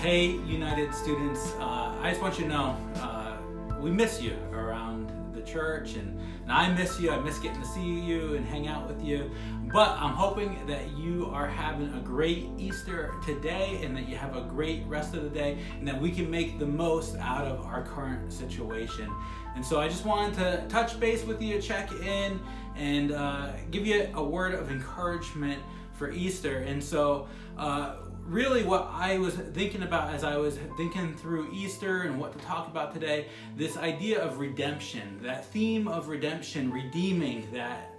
Hey, United students, I just want you to know we miss you around the church, and I miss you. I miss getting to see you and hang out with you. But I'm hoping that you are having a great Easter today and that you have a great rest of the day and that we can make the most out of our current situation. And so I just wanted to touch base with you, check in, and give you a word of encouragement for Easter. And so really what I was thinking about as I was thinking through Easter and what to talk about today, this idea of redemption, that theme of redemption, redeeming, that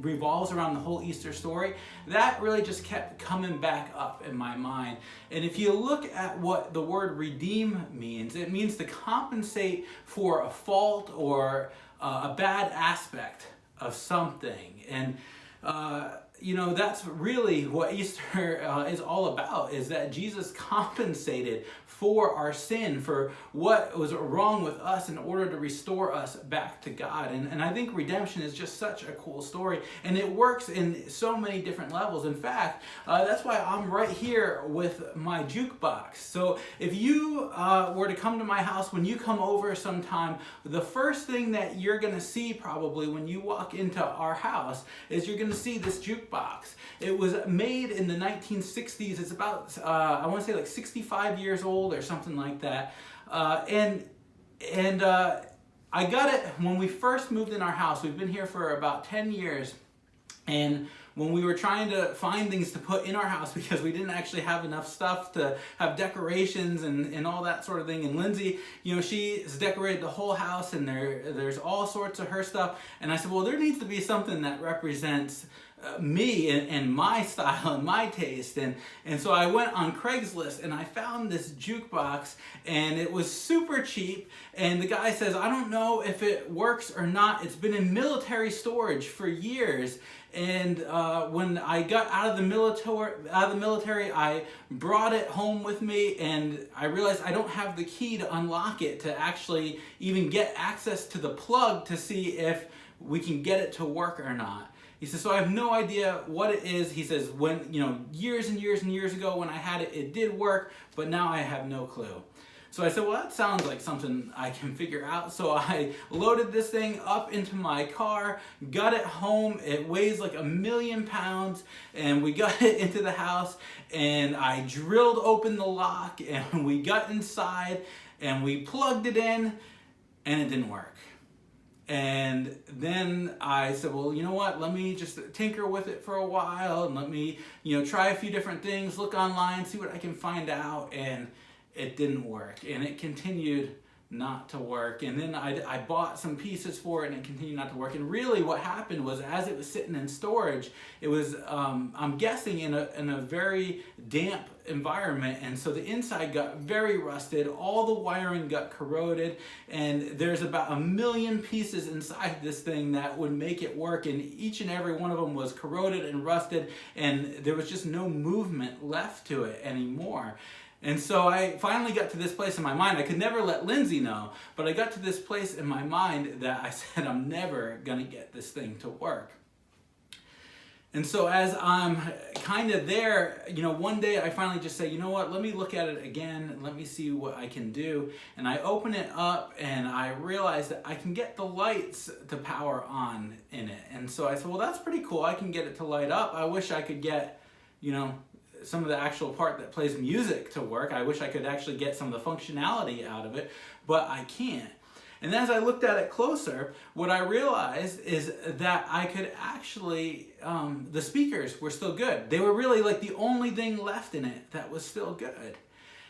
revolves around the whole Easter story, that really just kept coming back up in my mind. And if you look at what the word redeem means, it means to compensate for a fault or a bad aspect of something. And that's really what Easter is all about, is that Jesus compensated for our sin, for what was wrong with us in order to restore us back to God. And I think redemption is just such a cool story, and it works in so many different levels. In fact, that's why I'm right here with my jukebox. So if you were to come to my house, when you come over sometime, the first thing that you're going to see probably when you walk into our house is you're going to see this jukebox. It was made in the 1960s. It's about, I want to say like 65 years old or something like that. I got it when we first moved in our house. We've been here for about 10 years. And when we were trying to find things to put in our house, because we didn't actually have enough stuff to have decorations and all that sort of thing. And Lindsay, she's decorated the whole house, and there's all sorts of her stuff. And I said, well, there needs to be something that represents me and my style and my taste. And so I went on Craigslist and I found this jukebox, and it was super cheap. And the guy says, I don't know if it works or not. It's been in military storage for years. And when I got out of the military, I brought it home with me, and I realized I don't have the key to unlock it to actually even get access to the plug to see if we can get it to work or not. He says, so I have no idea what it is. He says, when, years and years and years ago when I had it, it did work, but now I have no clue. So I said, well, that sounds like something I can figure out. So I loaded this thing up into my car, got it home. It weighs like 1,000,000 pounds, and we got it into the house, and I drilled open the lock, and we got inside, and we plugged it in, and it didn't work. And then I said, well, you know what? Let me just tinker with it for a while, and let me, try a few different things, look online, see what I can find out. And it didn't work, and it continued not to work. And then I bought some pieces for it, and it continued not to work. And really what happened was, as it was sitting in storage, it was, I'm guessing, in a very damp environment. And so the inside got very rusted, all the wiring got corroded, and there's about 1,000,000 pieces inside this thing that would make it work. And each and every one of them was corroded and rusted, and there was just no movement left to it anymore. And so I finally got to this place in my mind. I could never let Lindsay know, but I got to this place in my mind that I said, I'm never going to get this thing to work. And so as I'm kind of there, one day I finally just say, you know what, let me look at it again, and let me see what I can do. And I open it up, and I realize that I can get the lights to power on in it. And so I said, well, that's pretty cool. I can get it to light up. I wish I could get, some of the actual part that plays music to work. I wish I could actually get some of the functionality out of it, but I can't. And as I looked at it closer, what I realized is that I could actually, the speakers were still good. They were really like the only thing left in it that was still good.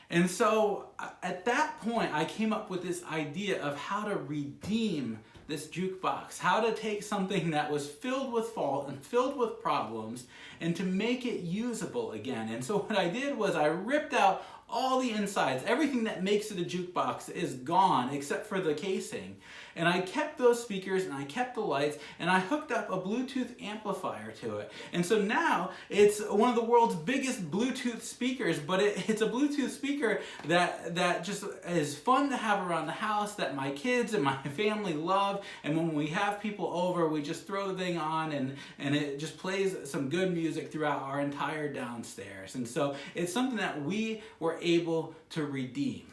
And so at that point, I came up with this idea of how to redeem this jukebox, how to take something that was filled with fault and filled with problems and to make it usable again. And so what I did was I ripped out all the insides. Everything that makes it a jukebox is gone except for the casing. And I kept those speakers and I kept the lights and I hooked up a Bluetooth amplifier to it. And so now it's one of the world's biggest Bluetooth speakers, but it's a Bluetooth speaker that just is fun to have around the house, that my kids and my family love. And when we have people over, we just throw the thing on and it just plays some good music throughout our entire downstairs. And so it's something that we were able to redeem.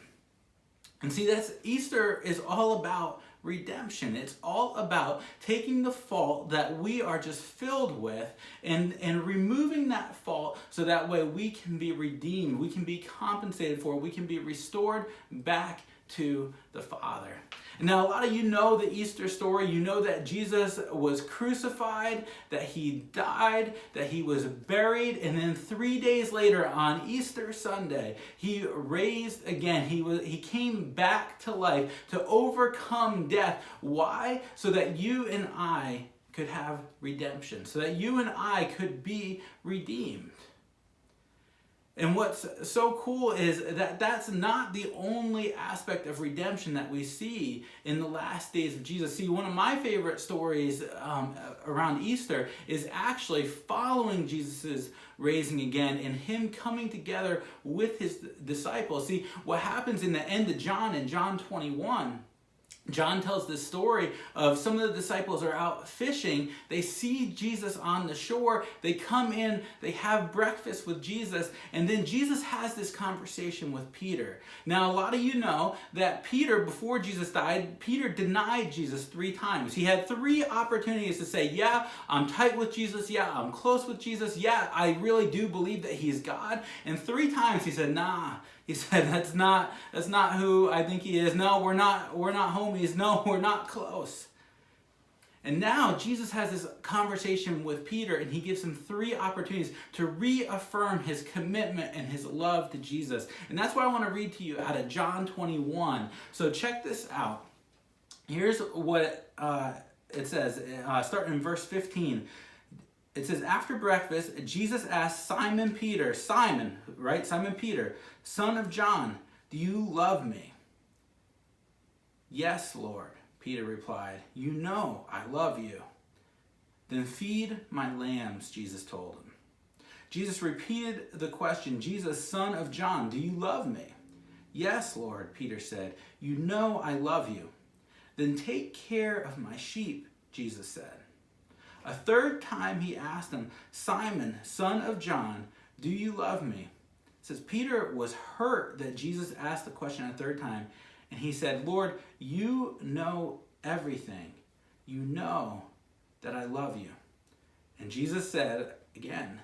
And see, Easter is all about redemption. It's all about taking the fault that we are just filled with and removing that fault so that way we can be redeemed, we can be compensated for, we can be restored back to the Father. And now a lot of you know the Easter story. You know that Jesus was crucified, that he died, that he was buried, and then 3 days later on Easter Sunday, he raised again. He came back to life to overcome death. Why? So that you and I could have redemption, so that you and I could be redeemed. And what's so cool is that that's not the only aspect of redemption that we see in the last days of Jesus. See, one of my favorite stories around Easter is actually following Jesus's raising again and him coming together with his disciples. See, what happens in the end of John, in John 21, John tells this story of some of the disciples are out fishing. They see Jesus on the shore. They come in, they have breakfast with Jesus, and then Jesus has this conversation with Peter. Now, a lot of you know that Peter, before Jesus died, Peter denied Jesus 3 times. He had 3 opportunities to say, yeah, I'm tight with Jesus. Yeah, I'm close with Jesus. Yeah, I really do believe that he's God. And 3 times he said, nah. He said, that's not who I think he is. No, we're not homies. No, we're not close. And now Jesus has this conversation with Peter, and he gives him 3 opportunities to reaffirm his commitment and his love to Jesus. And that's what I want to read to you out of John 21. So check this out. Here's what it says, starting in verse 15. It says, after breakfast, Jesus asked Simon Peter, Simon Peter, son of John, do you love me? Yes, Lord, Peter replied. You know I love you. Then feed my lambs, Jesus told him. Jesus repeated the question, Jesus, son of John, do you love me? Yes, Lord, Peter said. You know I love you. Then take care of my sheep, Jesus said. A 3rd time he asked him, Simon, son of John, do you love me? It says Peter was hurt that Jesus asked the question a 3rd time, and he said, Lord, you know everything. You know that I love you. And Jesus said again,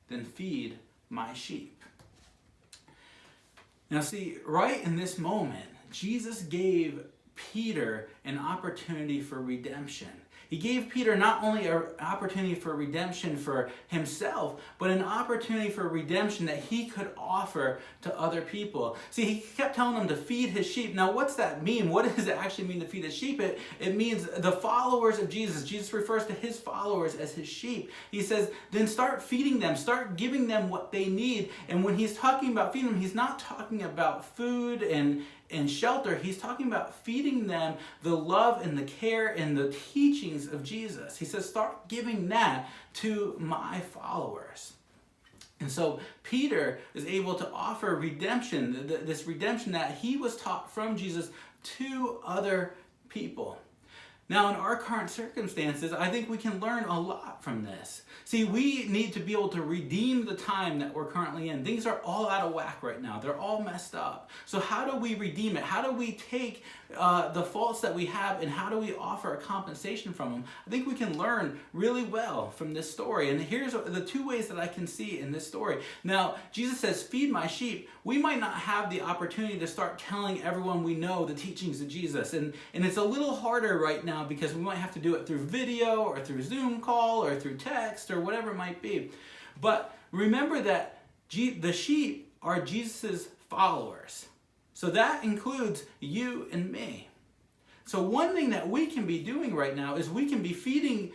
then feed my sheep. Now see, right in this moment, Jesus gave Peter an opportunity for redemption. He gave Peter not only an opportunity for redemption for himself, but an opportunity for redemption that he could offer to other people. See, he kept telling them to feed his sheep. Now, what's that mean? What does it actually mean to feed his sheep? It means the followers of Jesus. Jesus refers to his followers as his sheep. He says, then start feeding them. Start giving them what they need. And when he's talking about feeding them, he's not talking about food and shelter. He's talking about feeding them the love and the care and the teachings of Jesus. He says, start giving that to my followers. And so Peter is able to offer redemption, this redemption that he was taught from Jesus to other people. Now, in our current circumstances, I think we can learn a lot from this. See, we need to be able to redeem the time that we're currently in. Things are all out of whack right now. They're all messed up. So how do we redeem it? How do we take the faults that we have and how do we offer a compensation from them? I think we can learn really well from this story. And here's the 2 ways that I can see in this story. Now, Jesus says, feed my sheep. We might not have the opportunity to start telling everyone we know the teachings of Jesus. And it's a little harder right now because we might have to do it through video or through Zoom call or through text or whatever it might be. But remember that the sheep are Jesus's followers. So that includes you and me. So one thing that we can be doing right now is we can be feeding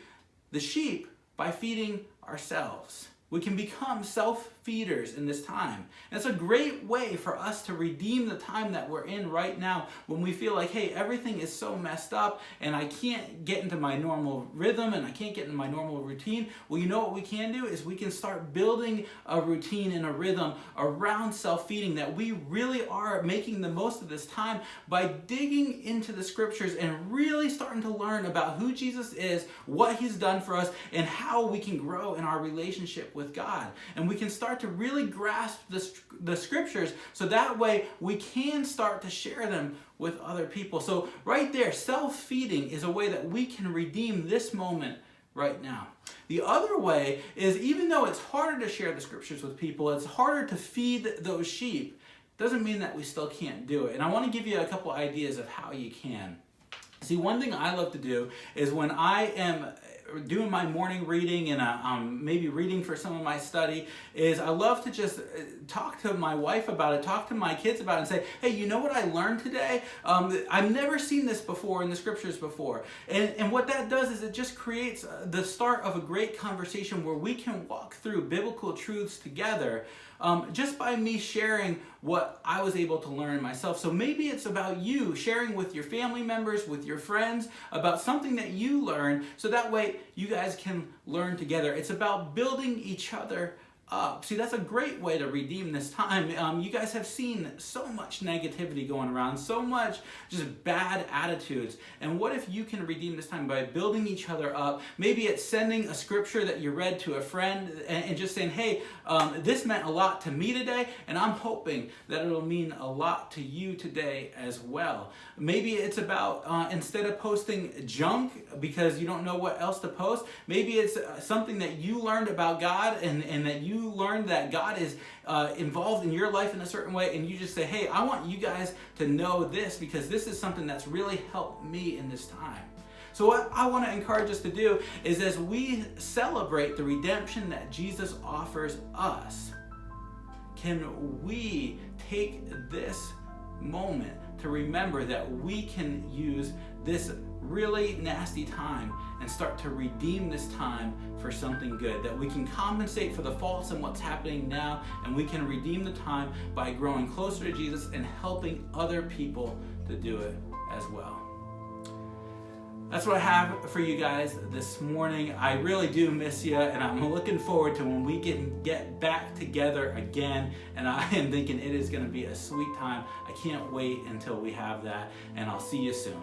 the sheep by feeding ourselves. We can become self-feeders in this time. And it's a great way for us to redeem the time that we're in right now when we feel like, hey, everything is so messed up and I can't get into my normal rhythm and I can't get into my normal routine. Well, you know what we can do is we can start building a routine and a rhythm around self-feeding, that we really are making the most of this time by digging into the scriptures and really starting to learn about who Jesus is, what he's done for us, and how we can grow in our relationship with God. And we can start to really grasp the scriptures so that way we can start to share them with other people. So right there, self-feeding is a way that we can redeem this moment right now. The other way is, even though it's harder to share the scriptures with people, it's harder to feed those sheep, doesn't mean that we still can't do it. And I want to give you a couple ideas of how you can. See, one thing I love to do is when I am doing my morning reading and maybe reading for some of my study, is I love to just talk to my wife about it, talk to my kids about it, and say, hey, you know what I learned today? I've never seen this before in the scriptures before. And what that does is it just creates the start of a great conversation where we can walk through biblical truths together, just by me sharing what I was able to learn myself. So maybe it's about you sharing with your family members, with your friends, about something that you learned, so that way you guys can learn together. It's about building each other up. See, that's a great way to redeem this time. You guys have seen so much negativity going around, so much just bad attitudes. And what if you can redeem this time by building each other up? Maybe it's sending a scripture that you read to a friend and just saying, hey, this meant a lot to me today, and I'm hoping that it'll mean a lot to you today as well. Maybe it's about, instead of posting junk because you don't know what else to post, maybe it's something that you learned about God and that you learned that God is involved in your life in a certain way, and you just say, hey, I want you guys to know this because this is something that's really helped me in this time. So what I want to encourage us to do is, as we celebrate the redemption that Jesus offers us, can we take this moment to remember that we can use this really nasty time and start to redeem this time for something good, that we can compensate for the faults and what's happening now, and we can redeem the time by growing closer to Jesus and helping other people to do it as well. That's what I have for you guys this morning. I really do miss you, and I'm looking forward to when we can get back together again, and I am thinking it is going to be a sweet time. I can't wait until we have that, and I'll see you soon.